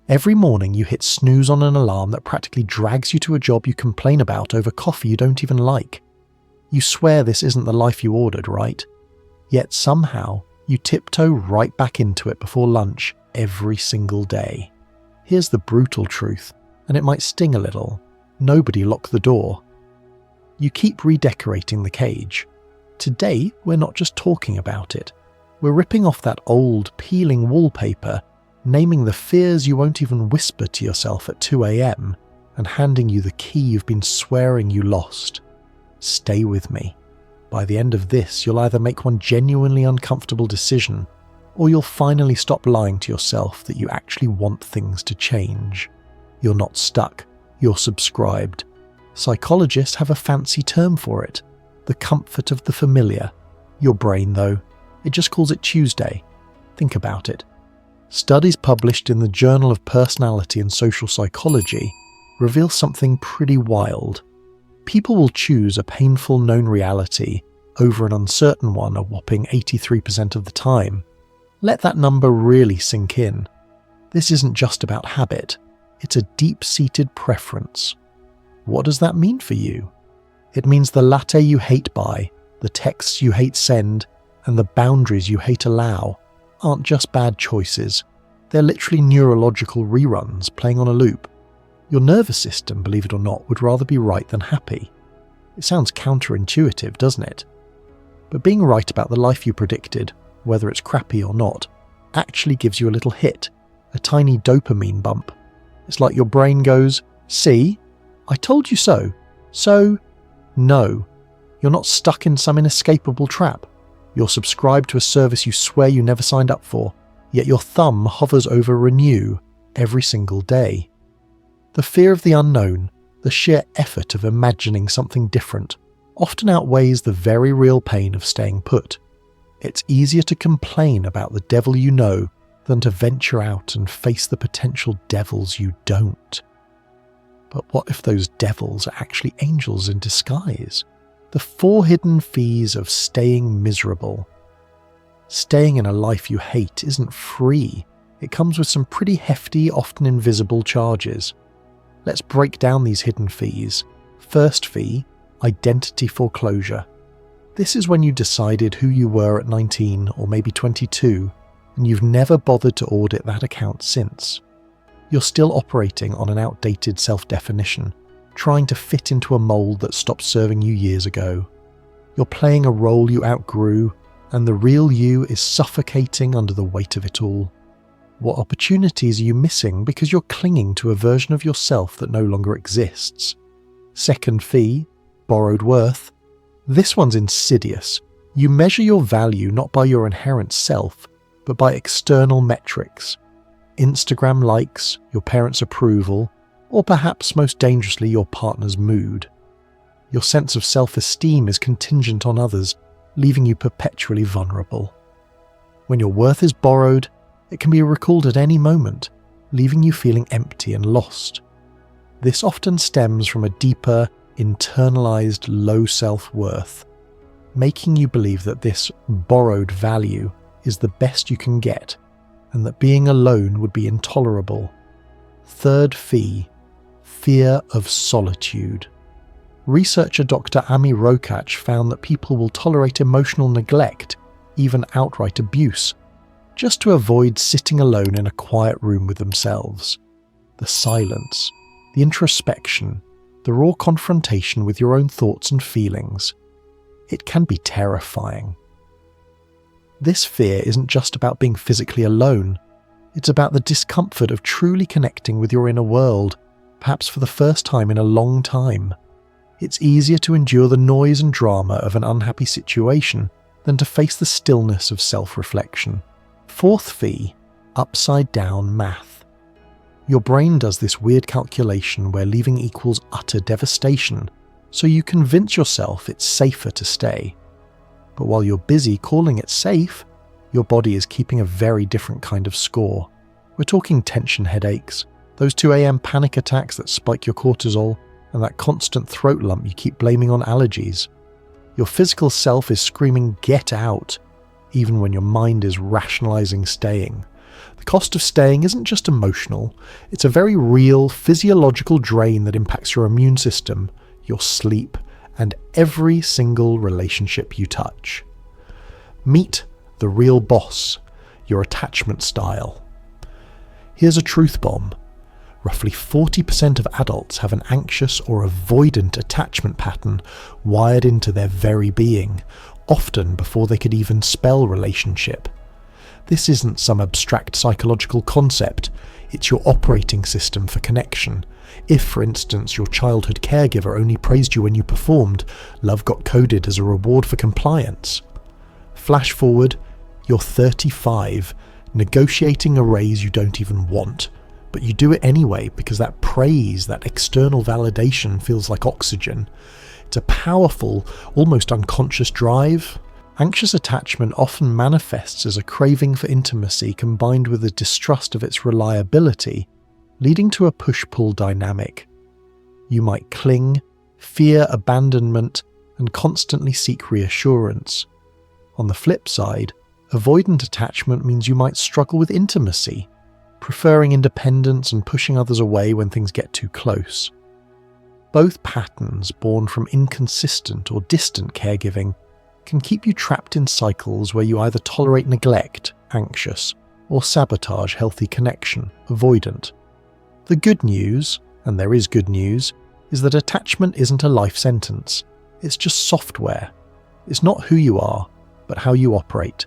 Every morning you hit snooze on an alarm that practically drags you to a job you complain about over coffee you don't even like. You swear this isn't the life you ordered, right? Yet somehow you tiptoe right back into it before lunch every single day. Here's the brutal truth, and it might sting a little. Nobody locked the door. You keep redecorating the cage. Today, we're not just talking about it. We're ripping off that old, peeling wallpaper, naming the fears you won't even whisper to yourself at 2 a.m, and handing you the key you've been swearing you lost. Stay with me. By the end of this, you'll either make one genuinely uncomfortable decision, or you'll finally stop lying to yourself that you actually want things to change. You're not stuck. You're subscribed. Psychologists have a fancy term for it. The comfort of the familiar. Your brain, though, it just calls it Tuesday. Think about it. Studies published in the Journal of Personality and Social Psychology reveal something pretty wild. People will choose a painful known reality over an uncertain one a whopping 83% of the time. Let that number really sink in. This isn't just about habit, it's a deep-seated preference. What does that mean for you? It means the latte you hate buy, the texts you hate send, and the boundaries you hate allow aren't just bad choices. They're literally neurological reruns playing on a loop. Your nervous system, believe it or not, would rather be right than happy. It sounds counterintuitive, doesn't it? But being right about the life you predicted, whether it's crappy or not, actually gives you a little hit, a tiny dopamine bump. It's like your brain goes, "See? I told you so. So, no. You're not stuck in some inescapable trap. You're subscribed to a service you swear you never signed up for, yet your thumb hovers over renew every single day." The fear of the unknown, the sheer effort of imagining something different, often outweighs the very real pain of staying put. It's easier to complain about the devil you know than to venture out and face the potential devils you don't. But what if those devils are actually angels in disguise? The 4 hidden fees of staying miserable. Staying in a life you hate isn't free. It comes with some pretty hefty, often invisible charges. Let's break down these hidden fees. First fee, identity foreclosure. This is when you decided who you were at 19 or maybe 22, and you've never bothered to audit that account since. You're still operating on an outdated self-definition, trying to fit into a mold that stopped serving you years ago. You're playing a role you outgrew, and the real you is suffocating under the weight of it all. What opportunities are you missing because you're clinging to a version of yourself that no longer exists? Second fee, borrowed worth. This one's insidious. You measure your value not by your inherent self, but by external metrics. Instagram likes, your parents' approval, or perhaps most dangerously your partner's mood. Your sense of self-esteem is contingent on others, leaving you perpetually vulnerable. When your worth is borrowed, it can be recalled at any moment, leaving you feeling empty and lost. This often stems from a deeper, internalized low self-worth, making you believe that this borrowed value is the best you can get, and that being alone would be intolerable. Third fee, fear of solitude. Researcher Dr. Amy Rokach found that people will tolerate emotional neglect, even outright abuse, just to avoid sitting alone in a quiet room with themselves. The silence, the introspection, the raw confrontation with your own thoughts and feelings. It can be terrifying. This fear isn't just about being physically alone. It's about the discomfort of truly connecting with your inner world, perhaps for the first time in a long time. It's easier to endure the noise and drama of an unhappy situation than to face the stillness of self-reflection. Fourth fee, upside down math. Your brain does this weird calculation where leaving equals utter devastation, so you convince yourself it's safer to stay. But while you're busy calling it safe, your body is keeping a very different kind of score. We're talking tension headaches, those 2 a.m. panic attacks that spike your cortisol, and that constant throat lump you keep blaming on allergies. Your physical self is screaming, "Get out," even when your mind is rationalizing staying. The cost of staying isn't just emotional, it's a very real physiological drain that impacts your immune system, your sleep, and every single relationship you touch. Meet the real boss, your attachment style. Here's a truth bomb. Roughly 40% of adults have an anxious or avoidant attachment pattern wired into their very being, often before they could even spell relationship. This isn't some abstract psychological concept, it's your operating system for connection. If, for instance, your childhood caregiver only praised you when you performed, love got coded as a reward for compliance. Flash forward, you're 35, negotiating a raise you don't even want, but you do it anyway because that praise, that external validation feels like oxygen. It's a powerful, almost unconscious drive. Anxious attachment often manifests as a craving for intimacy combined with a distrust of its reliability, leading to a push-pull dynamic. You might cling, fear abandonment, and constantly seek reassurance. On the flip side, avoidant attachment means you might struggle with intimacy, preferring independence and pushing others away when things get too close. Both patterns, born from inconsistent or distant caregiving, can keep you trapped in cycles where you either tolerate neglect, anxious, or sabotage healthy connection, avoidant. The good news, and there is good news, is that attachment isn't a life sentence. It's just software. It's not who you are, but how you operate.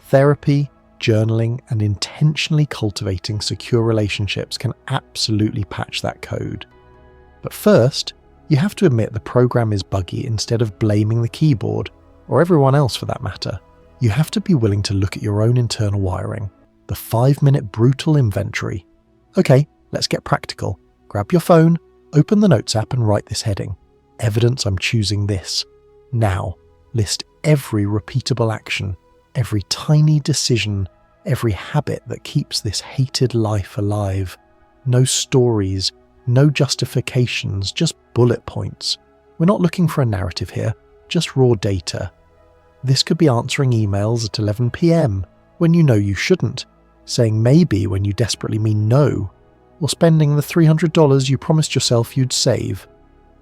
Therapy, journaling, and intentionally cultivating secure relationships can absolutely patch that code. But first, you have to admit the program is buggy instead of blaming the keyboard, or everyone else for that matter. You have to be willing to look at your own internal wiring, the 5-minute brutal inventory. Okay, let's get practical. Grab your phone, open the Notes app and write this heading. Evidence I'm choosing this. Now, list every repeatable action, every tiny decision, every habit that keeps this hated life alive. No stories, no justifications, just bullet points. We're not looking for a narrative here, just raw data. This could be answering emails at 11 p.m. when you know you shouldn't, saying maybe when you desperately mean no, or spending the $300 you promised yourself you'd save.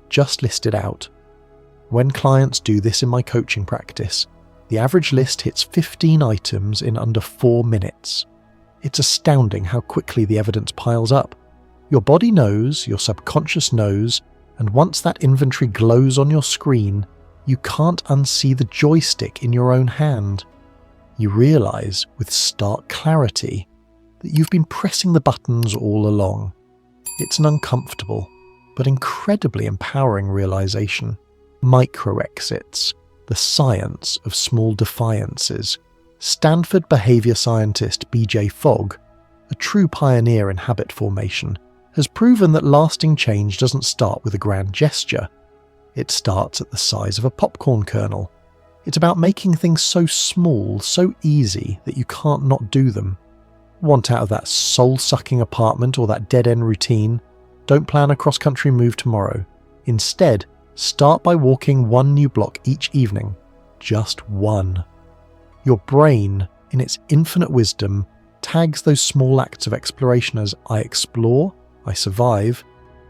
Just list it out. When clients do this in my coaching practice, the average list hits 15 items in under 4 minutes. It's astounding how quickly the evidence piles up. Your body knows, your subconscious knows, and once that inventory glows on your screen, you can't unsee the joystick in your own hand. You realize, with stark clarity, that you've been pressing the buttons all along. It's an uncomfortable, but incredibly empowering realization. Micro-exits, the science of small defiances. Stanford behavior scientist B.J. Fogg, a true pioneer in habit formation, has proven that lasting change doesn't start with a grand gesture. It starts at the size of a popcorn kernel. It's about making things so small, so easy that you can't not do them. Want out of that soul-sucking apartment or that dead-end routine? Don't plan a cross-country move tomorrow. Instead, start by walking one new block each evening. Just one. Your brain, in its infinite wisdom, tags those small acts of exploration as I explore, I survive,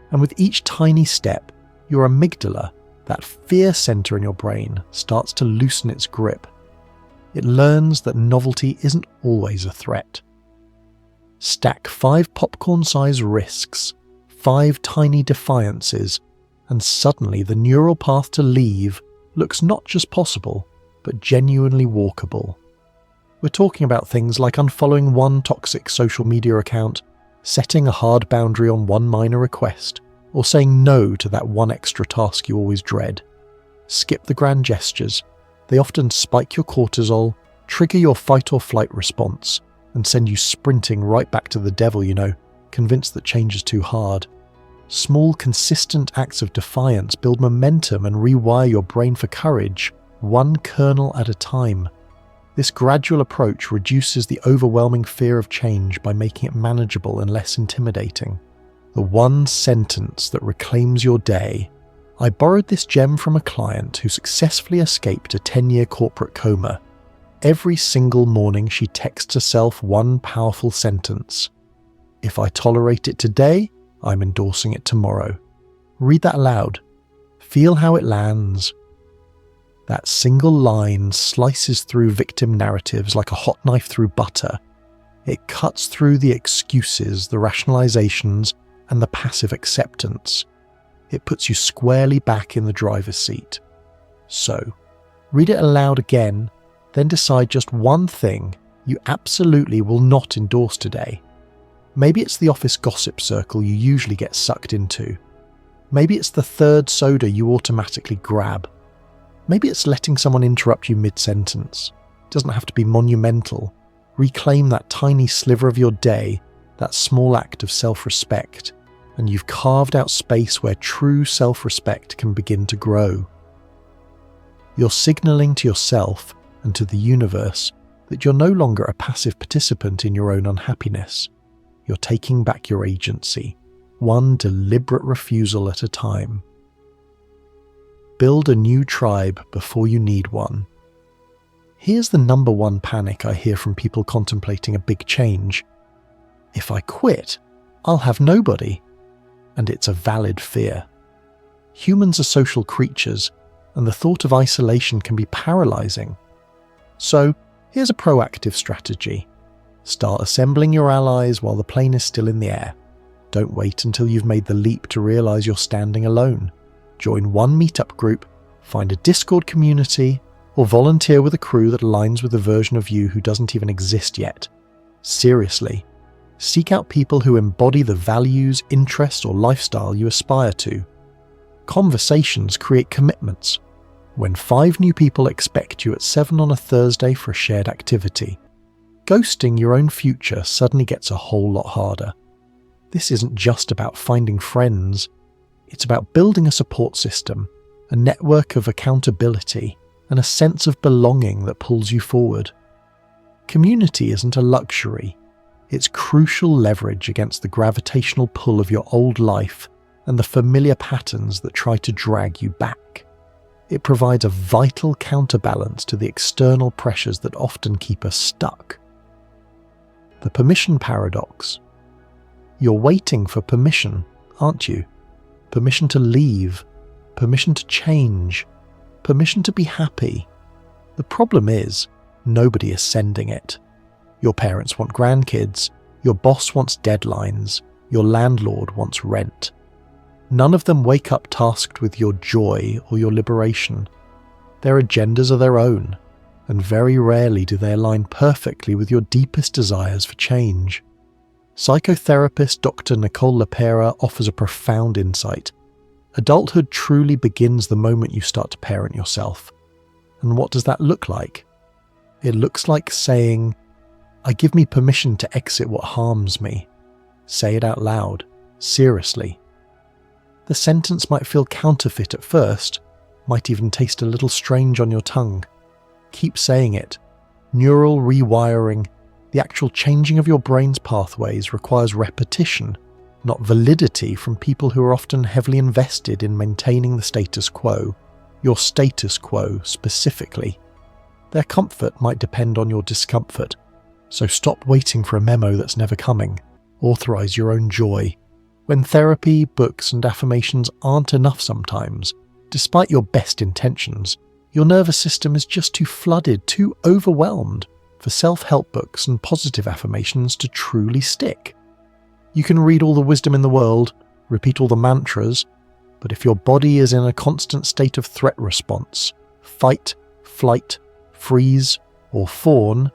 and with each tiny step, your amygdala, that fear center in your brain, starts to loosen its grip. It learns that novelty isn't always a threat. Stack 5 popcorn-sized risks, 5 tiny defiances, and suddenly the neural path to leave looks not just possible, but genuinely walkable. We're talking about things like unfollowing one toxic social media account, setting a hard boundary on one minor request, or saying no to that one extra task you always dread. Skip the grand gestures. They often spike your cortisol, trigger your fight or flight response, and send you sprinting right back to the devil, convinced that change is too hard. Small, consistent acts of defiance build momentum and rewire your brain for courage, one kernel at a time. This gradual approach reduces the overwhelming fear of change by making it manageable and less intimidating. The one sentence that reclaims your day. I borrowed this gem from a client who successfully escaped a 10-year corporate coma. Every single morning she texts herself one powerful sentence. If I tolerate it today, I'm endorsing it tomorrow. Read that aloud. Feel how it lands. That single line slices through victim narratives like a hot knife through butter. It cuts through the excuses, the rationalizations, and the passive acceptance. It puts you squarely back in the driver's seat. So, read it aloud again, then decide just one thing you absolutely will not endorse today. Maybe it's the office gossip circle you usually get sucked into. Maybe it's the third soda you automatically grab. Maybe it's letting someone interrupt you mid-sentence. It doesn't have to be monumental. Reclaim that tiny sliver of your day, that small act of self-respect, and you've carved out space where true self-respect can begin to grow. You're signaling to yourself and to the universe that you're no longer a passive participant in your own unhappiness. You're taking back your agency, one deliberate refusal at a time. Build a new tribe before you need one. Here's the number one panic I hear from people contemplating a big change. If I quit, I'll have nobody. And it's a valid fear. Humans are social creatures, and the thought of isolation can be paralyzing. So, here's a proactive strategy. Start assembling your allies while the plane is still in the air. Don't wait until you've made the leap to realize you're standing alone. Join one meetup group, find a Discord community, or volunteer with a crew that aligns with the version of you who doesn't even exist yet. Seriously, seek out people who embody the values, interests, or lifestyle you aspire to. Conversations create commitments. When 5 new people expect you at 7 on a Thursday for a shared activity, ghosting your own future suddenly gets a whole lot harder. This isn't just about finding friends. It's about building a support system, a network of accountability, and a sense of belonging that pulls you forward. Community isn't a luxury. It's crucial leverage against the gravitational pull of your old life and the familiar patterns that try to drag you back. It provides a vital counterbalance to the external pressures that often keep us stuck. The permission paradox. You're waiting for permission, aren't you? Permission to leave, permission to change, permission to be happy. The problem is, nobody is sending it. Your parents want grandkids, your boss wants deadlines, your landlord wants rent. None of them wake up tasked with your joy or your liberation. Their agendas are their own, and very rarely do they align perfectly with your deepest desires for change. Psychotherapist Dr. Nicole LePera offers a profound insight. Adulthood truly begins the moment you start to parent yourself. And what does that look like? It looks like saying, I give me permission to exit what harms me. Say it out loud, seriously. The sentence might feel counterfeit at first, might even taste a little strange on your tongue. Keep saying it. Neural rewiring, the actual changing of your brain's pathways requires repetition, not validity from people who are often heavily invested in maintaining the status quo, your status quo specifically. Their comfort might depend on your discomfort, so stop waiting for a memo that's never coming. Authorize your own joy. When therapy, books, and affirmations aren't enough sometimes, despite your best intentions, your nervous system is just too flooded, too overwhelmed for self-help books and positive affirmations to truly stick. You can read all the wisdom in the world, repeat all the mantras, but if your body is in a constant state of threat response, fight, flight, freeze, or fawn,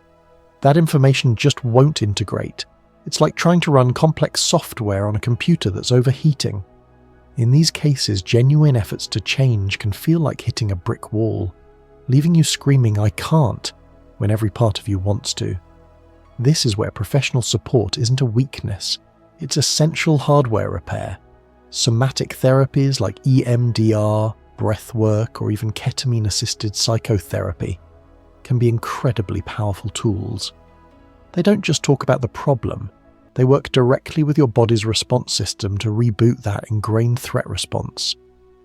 that information just won't integrate. It's like trying to run complex software on a computer that's overheating. In these cases, genuine efforts to change can feel like hitting a brick wall, leaving you screaming, I can't, when every part of you wants to. This is where professional support isn't a weakness, it's essential hardware repair. Somatic therapies like EMDR, breathwork, or even ketamine-assisted psychotherapy can be incredibly powerful tools. They don't just talk about the problem, they work directly with your body's response system to reboot that ingrained threat response,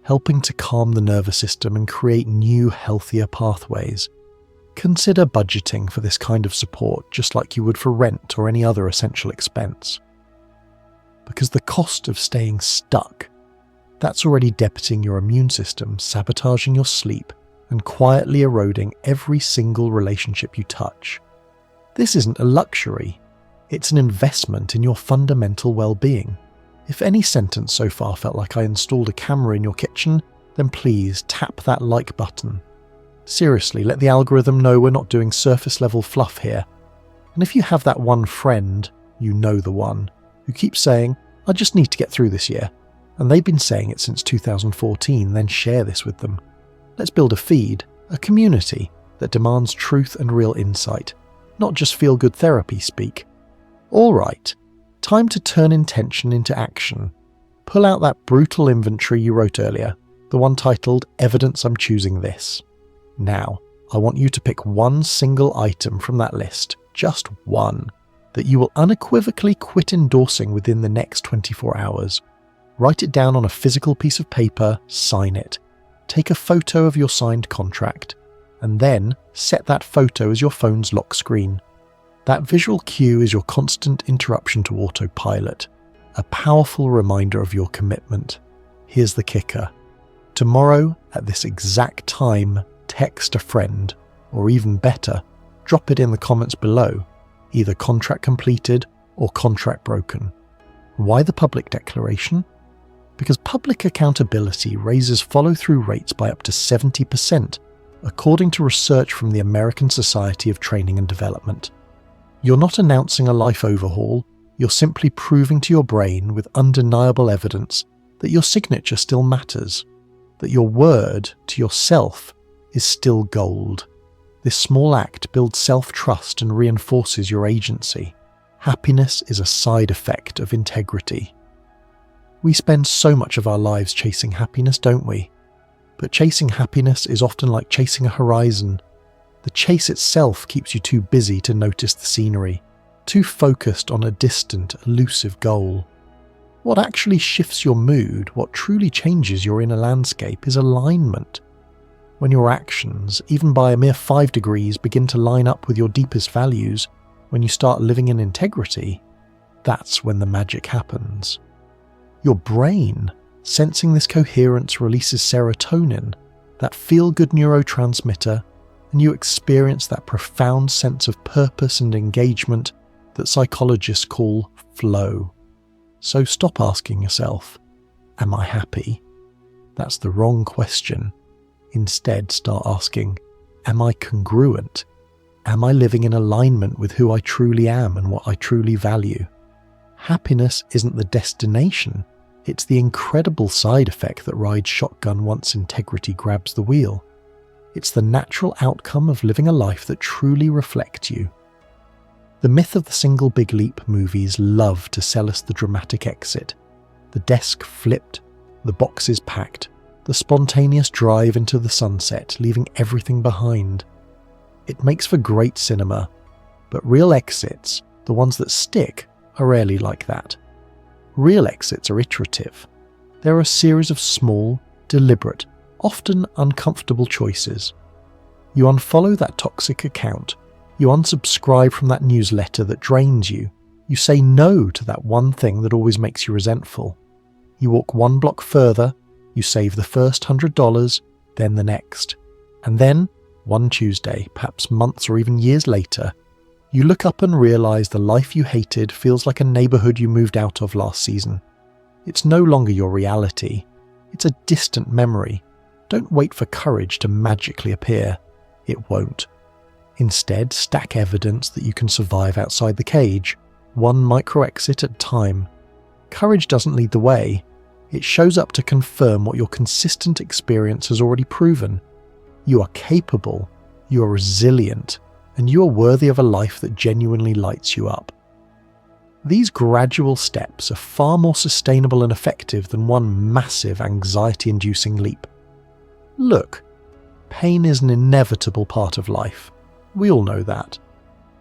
helping to calm the nervous system and create new, healthier pathways. Consider budgeting for this kind of support just like you would for rent or any other essential expense. Because the cost of staying stuck, that's already debiting your immune system, sabotaging your sleep, and quietly eroding every single relationship you touch. This isn't a luxury, it's an investment in your fundamental well-being. If any sentence so far felt like I installed a camera in your kitchen, then please tap that like button. Seriously, let the algorithm know we're not doing surface-level fluff here. And if you have that one friend, you know the one, who keeps saying, I just need to get through this year, and they've been saying it since 2014, then share this with them. Let's build a feed, a community that demands truth and real insight, not just feel-good therapy speak. All right, time to turn intention into action. Pull out that brutal inventory you wrote earlier, the one titled Evidence I'm Choosing This. Now, I want you to pick one single item from that list, just one, that you will unequivocally quit endorsing within the next 24 hours. Write it down on a physical piece of paper, sign it. Take a photo of your signed contract, and then set that photo as your phone's lock screen. That visual cue is your constant interruption to autopilot, a powerful reminder of your commitment. Here's the kicker. Tomorrow, at this exact time, text a friend, or even better, drop it in the comments below, either contract completed or contract broken. Why the public declaration? Because public accountability raises follow-through rates by up to 70%, according to research from the American Society of Training and Development. You're not announcing a life overhaul, you're simply proving to your brain with undeniable evidence that your signature still matters, that your word to yourself is still gold. This small act builds self-trust and reinforces your agency. Happiness is a side effect of integrity. We spend so much of our lives chasing happiness, don't we? But chasing happiness is often like chasing a horizon. The chase itself keeps you too busy to notice the scenery, too focused on a distant, elusive goal. What actually shifts your mood, what truly changes your inner landscape, is alignment. When your actions, even by a mere 5 degrees, begin to line up with your deepest values, when you start living in integrity, that's when the magic happens. Your brain, sensing this coherence, releases serotonin, that feel-good neurotransmitter, and you experience that profound sense of purpose and engagement that psychologists call flow. So stop asking yourself, am I happy? That's the wrong question. Instead, start asking, am I congruent? Am I living in alignment with who I truly am and what I truly value? Happiness isn't the destination, it's the incredible side effect that rides shotgun once integrity grabs the wheel. It's the natural outcome of living a life that truly reflects you. The myth of the single big leap movies love to sell us the dramatic exit. The desk flipped, the boxes packed, the spontaneous drive into the sunset, leaving everything behind. It makes for great cinema, but real exits, the ones that stick, are rarely like that. Real exits are iterative. They're a series of small, deliberate, often uncomfortable choices. You unfollow that toxic account, you unsubscribe from that newsletter that drains you, you say no to that one thing that always makes you resentful. You walk one block further, you save the first $100, then the next. And then, one Tuesday, perhaps months or even years later, you look up and realize the life you hated feels like a neighborhood you moved out of last season. It's no longer your reality. It's a distant memory. Don't wait for courage to magically appear. It won't. Instead, stack evidence that you can survive outside the cage, one micro-exit at a time. Courage doesn't lead the way. It shows up to confirm what your consistent experience has already proven. You are capable, you are resilient, and you are worthy of a life that genuinely lights you up. These gradual steps are far more sustainable and effective than one massive anxiety-inducing leap. Look, pain is an inevitable part of life. We all know that.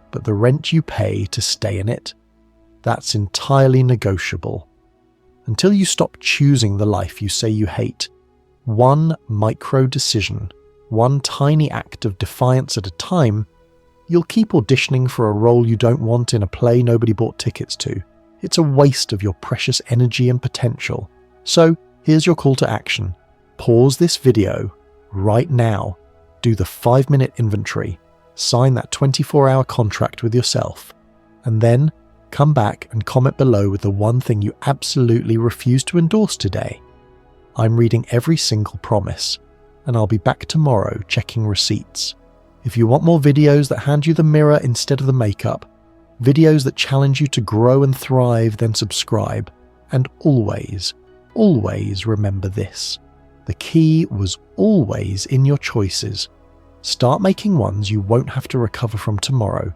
But the rent you pay to stay in it, that's entirely negotiable. Until you stop choosing the life you say you hate, one micro decision, one tiny act of defiance at a time, you'll keep auditioning for a role you don't want in a play nobody bought tickets to. It's a waste of your precious energy and potential. So, here's your call to action. Pause this video right now, do the 5-minute inventory, sign that 24-hour contract with yourself, and then come back and comment below with the one thing you absolutely refuse to endorse today. I'm reading every single promise, and I'll be back tomorrow checking receipts. If you want more videos that hand you the mirror instead of the makeup, videos that challenge you to grow and thrive, then subscribe. And always, always remember this. The key was always in your choices. Start making ones you won't have to recover from tomorrow,